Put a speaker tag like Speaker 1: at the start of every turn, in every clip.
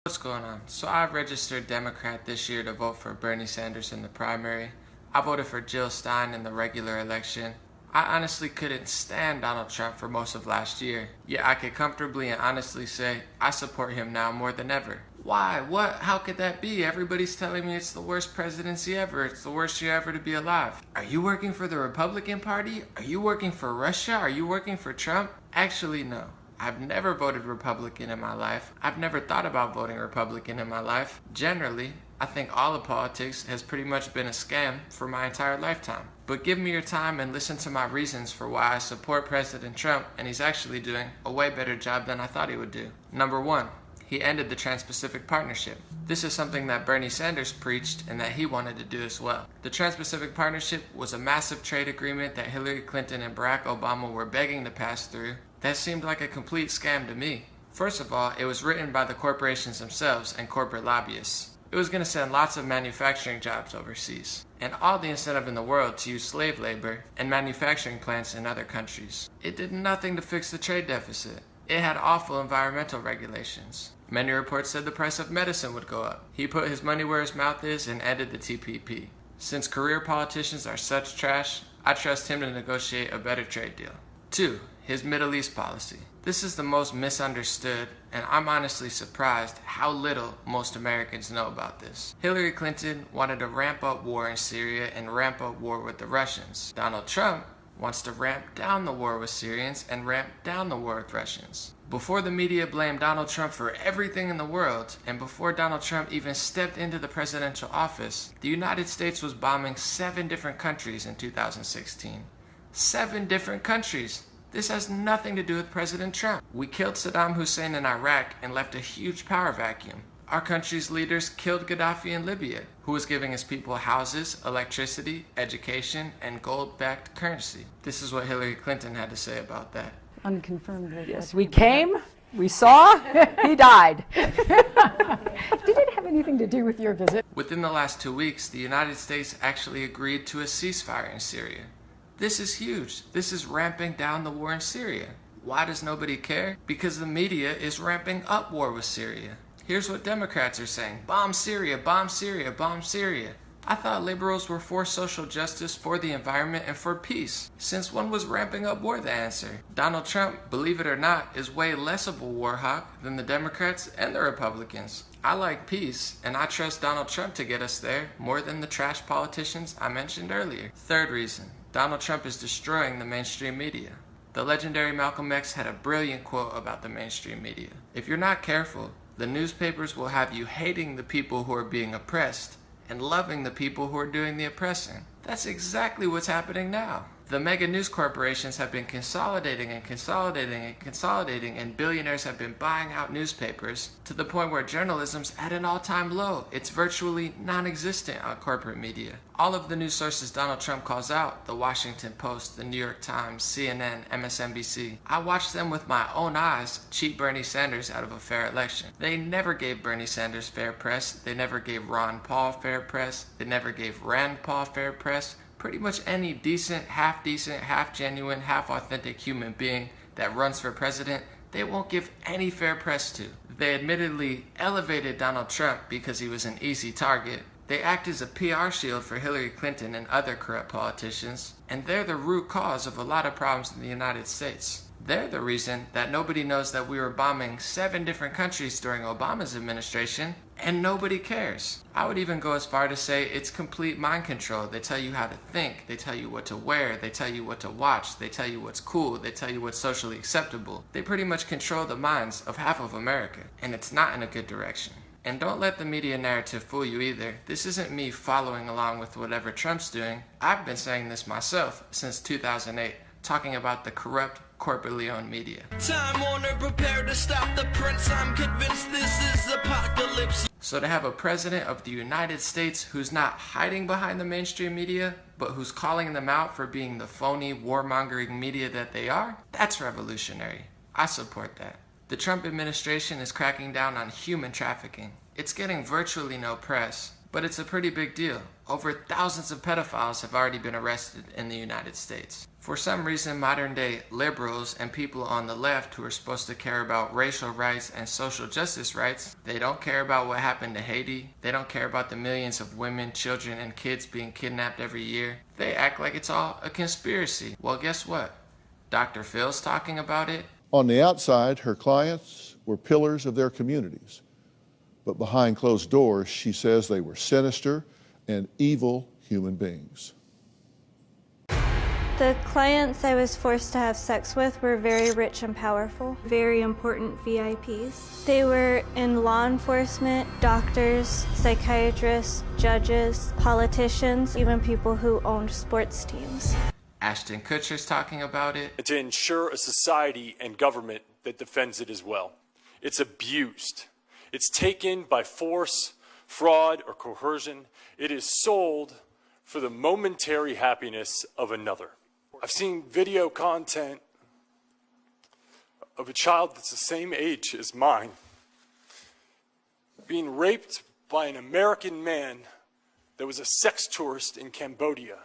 Speaker 1: What's going on? So I registered Democrat this year to vote for Bernie Sanders in the primary. I voted for Jill Stein in the regular election. I honestly couldn't stand Donald Trump for most of last year, yet I could comfortably and honestly say I support him now more than ever. Why? What? How could that be? Everybody's telling me it's the worst presidency ever. It's the worst year ever to be alive. Are you working for the Republican Party? Are you working for Russia? Are you working for Trump? Actually, no. I've never voted Republican in my life. I've never thought about voting Republican in my life. Generally, I think all of politics has pretty much been a scam for my entire lifetime. But give me your time and listen to my reasons for why I support President Trump, and he's actually doing a way better job than I thought he would do. Number one, he ended the Trans-Pacific Partnership. This is something that Bernie Sanders preached and that he wanted to do as well. The Trans-Pacific Partnership was a massive trade agreement that Hillary Clinton and Barack Obama were begging to pass through. That seemed like a complete scam to me. First of all, it was written by the corporations themselves and corporate lobbyists. It was going to send lots of manufacturing jobs overseas, and all the incentive in the world to use slave labor and manufacturing plants in other countries. It did nothing to fix the trade deficit. It had awful environmental regulations. Many reports said the price of medicine would go up. He put his money where his mouth is and ended the TPP. Since career politicians are such trash, I trust him to negotiate a better trade deal. 2. His Middle East policy. This is the most misunderstood, and I'm honestly surprised how little most Americans know about this. Hillary Clinton wanted to ramp up war in Syria and ramp up war with the Russians. Donald Trump wants to ramp down the war with Syrians and ramp down the war with Russians. Before the media blamed Donald Trump for everything in the world, and before Donald Trump even stepped into the presidential office, the United States was bombing 7 different countries in 2016. 7 different countries! This has nothing to do with President Trump. We killed Saddam Hussein in Iraq and left a huge power vacuum. Our country's leaders killed Gaddafi in Libya, who was giving his people houses, electricity, education, and gold-backed currency. This is what Hillary Clinton had to say about that.
Speaker 2: Unconfirmed.
Speaker 3: Yes, we came, we saw, he died.
Speaker 2: Did it have anything to do with your visit?
Speaker 1: Within the last 2 weeks, the United States actually agreed to a ceasefire in Syria. This is huge. This is ramping down the war in Syria. Why does nobody care? Because the media is ramping up war with Syria. Here's what Democrats are saying. Bomb Syria, bomb Syria, bomb Syria. I thought liberals were for social justice, for the environment, and for peace. Since when was ramping up war the answer? Donald Trump, believe it or not, is way less of a war hawk than the Democrats and the Republicans. I like peace, and I trust Donald Trump to get us there more than the trash politicians I mentioned earlier. Third reason. Donald Trump is destroying the mainstream media. The legendary Malcolm X had a brilliant quote about the mainstream media. If you're not careful, the newspapers will have you hating the people who are being oppressed and loving the people who are doing the oppressing. That's exactly what's happening now. The mega news corporations have been consolidating and consolidating and consolidating, and billionaires have been buying out newspapers to the point where journalism's at an all-time low. It's virtually non-existent on corporate media. All of the news sources Donald Trump calls out, the Washington Post, the New York Times, CNN, MSNBC, I watched them with my own eyes cheat Bernie Sanders out of a fair election. They never gave Bernie Sanders fair press. They never gave Ron Paul fair press. They never gave Rand Paul fair press. Pretty much any decent, half-genuine, half-authentic human being that runs for president, they won't give any fair press to. They admittedly elevated Donald Trump because he was an easy target. They act as a PR shield for Hillary Clinton and other corrupt politicians, and they're the root cause of a lot of problems in the United States. They're the reason that nobody knows that we were bombing 7 different countries during Obama's administration, and nobody cares. I would even go as far to say it's complete mind control. They tell you how to think, they tell you what to wear, they tell you what to watch, they tell you what's cool, they tell you what's socially acceptable. They pretty much control the minds of half of America, and it's not in a good direction. And don't let the media narrative fool you either. This isn't me following along with whatever Trump's doing. I've been saying this myself since 2008, talking about the corrupt, corporately owned media.
Speaker 4: Time Warner, prepare to stop the prince. I'm convinced this is apocalypse.
Speaker 1: So to have a president of the United States who's not hiding behind the mainstream media, but who's calling them out for being the phony, warmongering media that they are, that's revolutionary. I support that. The Trump administration is cracking down on human trafficking. It's getting virtually no press, but it's a pretty big deal. Over thousands of pedophiles have already been arrested in the United States. For some reason, modern-day liberals and people on the left who are supposed to care about racial rights and social justice rights, they don't care about what happened to Haiti. They don't care about the millions of women, children, and kids being kidnapped every year. They act like it's all a conspiracy. Well, guess what? Dr. Phil's talking about it.
Speaker 5: On the outside, her clients were pillars of their communities. But behind closed doors, she says they were sinister and evil human beings.
Speaker 6: The clients I was forced to have sex with were very rich and powerful, very important VIPs. They were in law enforcement, doctors, psychiatrists, judges, politicians, even people who owned sports teams.
Speaker 1: Ashton Kutcher's talking about it.
Speaker 7: To ensure a society and government that defends it as well. It's abused. It's taken by force, fraud, or coercion. It is sold for the momentary happiness of another. I've seen video content of a child that's the same age as mine being raped by an American man that was a sex tourist in Cambodia.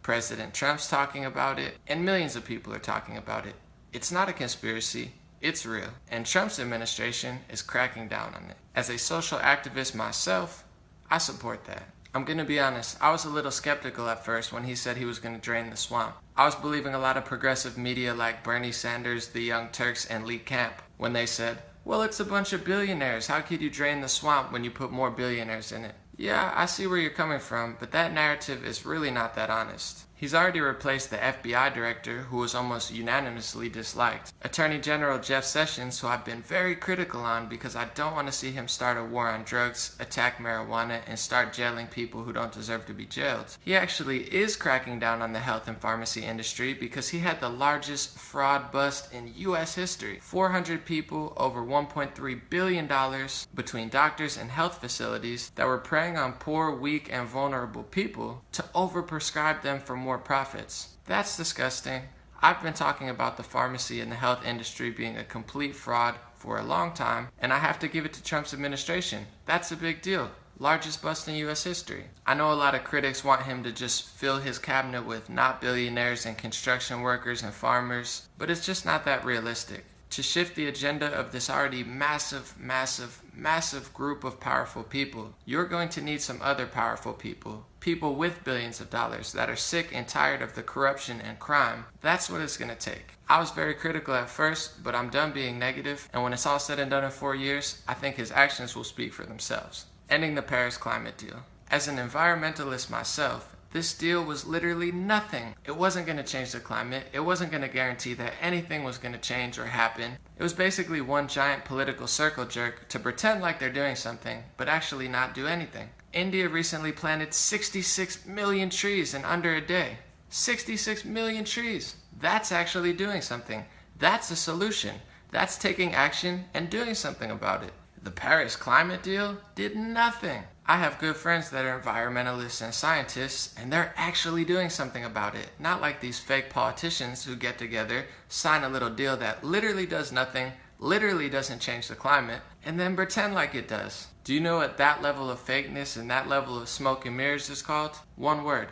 Speaker 1: President Trump's talking about it, and millions of people are talking about it. It's not a conspiracy, it's real, and Trump's administration is cracking down on it. As a social activist myself, I support that. I'm gonna be honest, I was a little skeptical at first when he said he was gonna drain the swamp. I was believing a lot of progressive media like Bernie Sanders, the Young Turks, and Lee Camp when they said, well, it's a bunch of billionaires. How could you drain the swamp when you put more billionaires in it? Yeah, I see where you're coming from, but that narrative is really not that honest. He's already replaced the FBI director, who was almost unanimously disliked. Attorney General Jeff Sessions, who I've been very critical on because I don't want to see him start a war on drugs, attack marijuana, and start jailing people who don't deserve to be jailed. He actually is cracking down on the health and pharmacy industry because he had the largest fraud bust in U.S. history. 400 people, over $1.3 billion between doctors and health facilities that were preying on poor, weak, and vulnerable people to overprescribe them for more profits. That's disgusting. I've been talking about the pharmacy and the health industry being a complete fraud for a long time, and I have to give it to Trump's administration. That's a big deal. Largest bust in U.S. history. I know a lot of critics want him to just fill his cabinet with not billionaires and construction workers and farmers, but it's just not that realistic. To shift the agenda of this already massive group of powerful people, you're going to need some other powerful people. People with billions of dollars that are sick and tired of the corruption and crime. That's what it's going to take. I was very critical at first, but I'm done being negative, and when it's all said and done in 4 years, I think his actions will speak for themselves. Ending the Paris climate deal. As an environmentalist myself, this deal was literally nothing. It wasn't going to change the climate. It wasn't going to guarantee that anything was going to change or happen. It was basically one giant political circle jerk to pretend like they're doing something, but actually not do anything. India recently planted 66 million trees in under a day. 66 million trees. That's actually doing something. That's a solution. That's taking action and doing something about it. The Paris climate deal did nothing. I have good friends that are environmentalists and scientists, and they're actually doing something about it. Not like these fake politicians who get together, sign a little deal that literally does nothing, literally doesn't change the climate, and then pretend like it does. Do you know what that level of fakeness and that level of smoke and mirrors is called? One word: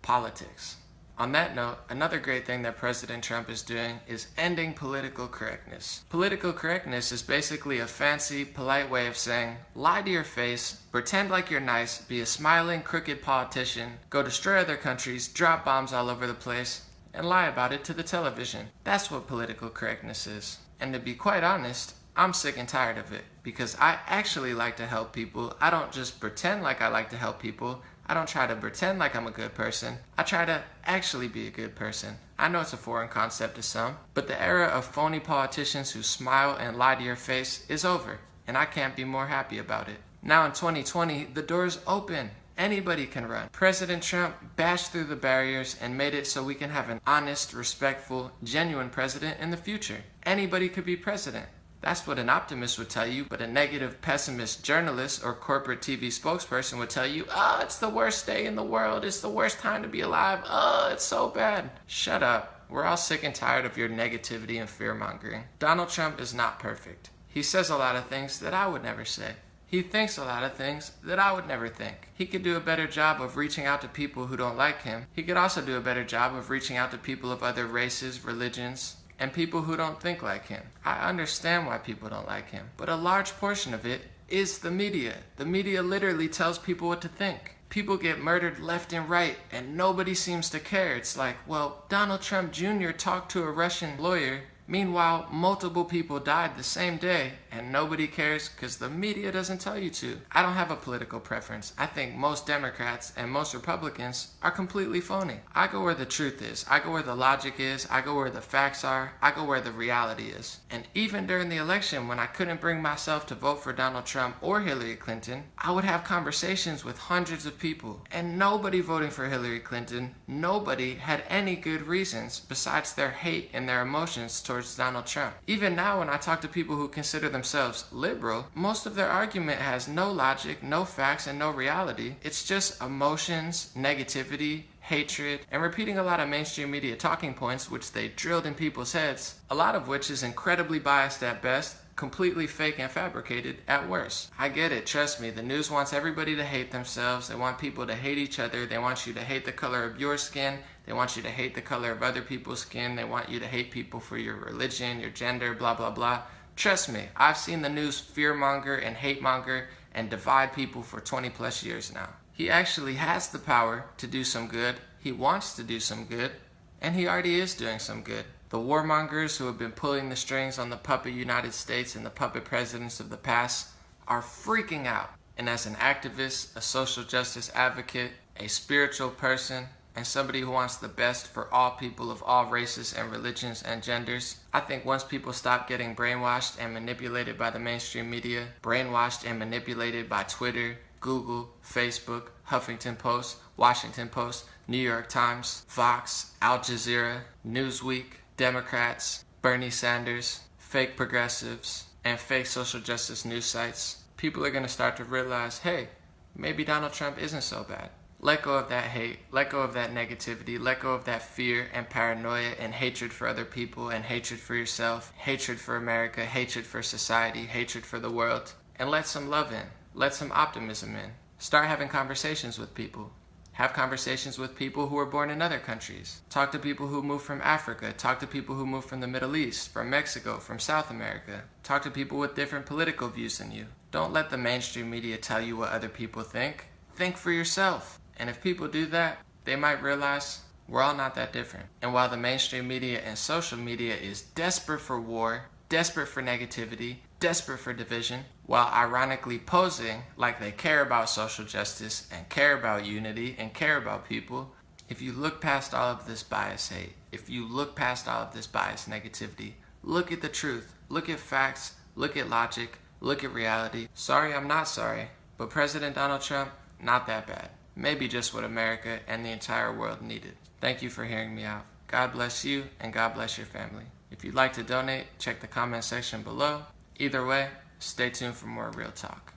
Speaker 1: politics. On that note, another great thing that President Trump is doing is ending political correctness. Political correctness is basically a fancy, polite way of saying, lie to your face, pretend like you're nice, be a smiling, crooked politician, go destroy other countries, drop bombs all over the place, and lie about it to the television. That's what political correctness is. And to be quite honest, I'm sick and tired of it, because I actually like to help people. I don't just pretend like I like to help people. I don't try to pretend like I'm a good person. I try to actually be a good person. I know it's a foreign concept to some, but the era of phony politicians who smile and lie to your face is over, and I can't be more happy about it. Now in 2020, the door's open. Anybody can run. President Trump bashed through the barriers and made it so we can have an honest, respectful, genuine president in the future. Anybody could be president. That's what an optimist would tell you, but a negative, pessimist journalist or corporate TV spokesperson would tell you, oh, it's the worst day in the world. It's the worst time to be alive. Oh, it's so bad. Shut up. We're all sick and tired of your negativity and fear-mongering. Donald Trump is not perfect. He says a lot of things that I would never say. He thinks a lot of things that I would never think. He could do a better job of reaching out to people who don't like him. He could also do a better job of reaching out to people of other races, religions, and people who don't think like him. I understand why people don't like him, but a large portion of it is the media. The media literally tells people what to think. People get murdered left and right, and nobody seems to care. It's like, well, Donald Trump Jr. talked to a Russian lawyer. Meanwhile, multiple people died the same day, and nobody cares because the media doesn't tell you to. I don't have a political preference. I think most Democrats and most Republicans are completely phony. I go where the truth is. I go where the logic is. I go where the facts are. I go where the reality is. And even during the election, when I couldn't bring myself to vote for Donald Trump or Hillary Clinton, I would have conversations with hundreds of people, and nobody voting for Hillary Clinton, nobody had any good reasons besides their hate and their emotions towards Donald Trump. Even now, when I talk to people who consider themselves liberal, most of their argument has no logic, no facts, and no reality. It's just emotions, negativity, hatred, and repeating a lot of mainstream media talking points which they drilled in people's heads, a lot of which is incredibly biased at best, completely fake and fabricated at worst. I get it, trust me, the news wants everybody to hate themselves, they want people to hate each other, they want you to hate the color of your skin, they want you to hate the color of other people's skin, they want you to hate people for your religion, your gender, blah blah blah. Trust me, I've seen the news fearmonger and hatemonger and divide people for 20 plus years now. He actually has the power to do some good, he wants to do some good, and he already is doing some good. The warmongers who have been pulling the strings on the puppet United States and the puppet presidents of the past are freaking out. And as an activist, a social justice advocate, a spiritual person, and somebody who wants the best for all people of all races and religions and genders, I think once people stop getting brainwashed and manipulated by the mainstream media, brainwashed and manipulated by Twitter, Google, Facebook, Huffington Post, Washington Post, New York Times, Fox, Al Jazeera, Newsweek, Democrats, Bernie Sanders, fake progressives, and fake social justice news sites, people are going to start to realize, hey, maybe Donald Trump isn't so bad. Let go of that hate, let go of that negativity, let go of that fear and paranoia and hatred for other people and hatred for yourself, hatred for America, hatred for society, hatred for the world, and let some love in, let some optimism in. Start having conversations with people. Have conversations with people who were born in other countries. Talk to people who moved from Africa. Talk to people who moved from the Middle East, from Mexico, from South America. Talk to people with different political views than you. Don't let the mainstream media tell you what other people think. Think for yourself. And if people do that, they might realize we're all not that different. And while the mainstream media and social media is desperate for war, desperate for negativity, desperate for division, while ironically posing like they care about social justice and care about unity and care about people, if you look past all of this bias hate, if you look past all of this bias negativity, look at the truth, look at facts, look at logic, look at reality. Sorry, I'm not sorry, but President Donald Trump, not that bad. Maybe just what America and the entire world needed. Thank you for hearing me out. God bless you and God bless your family. If you'd like to donate, check the comment section below. Either way, stay tuned for more Real Talk.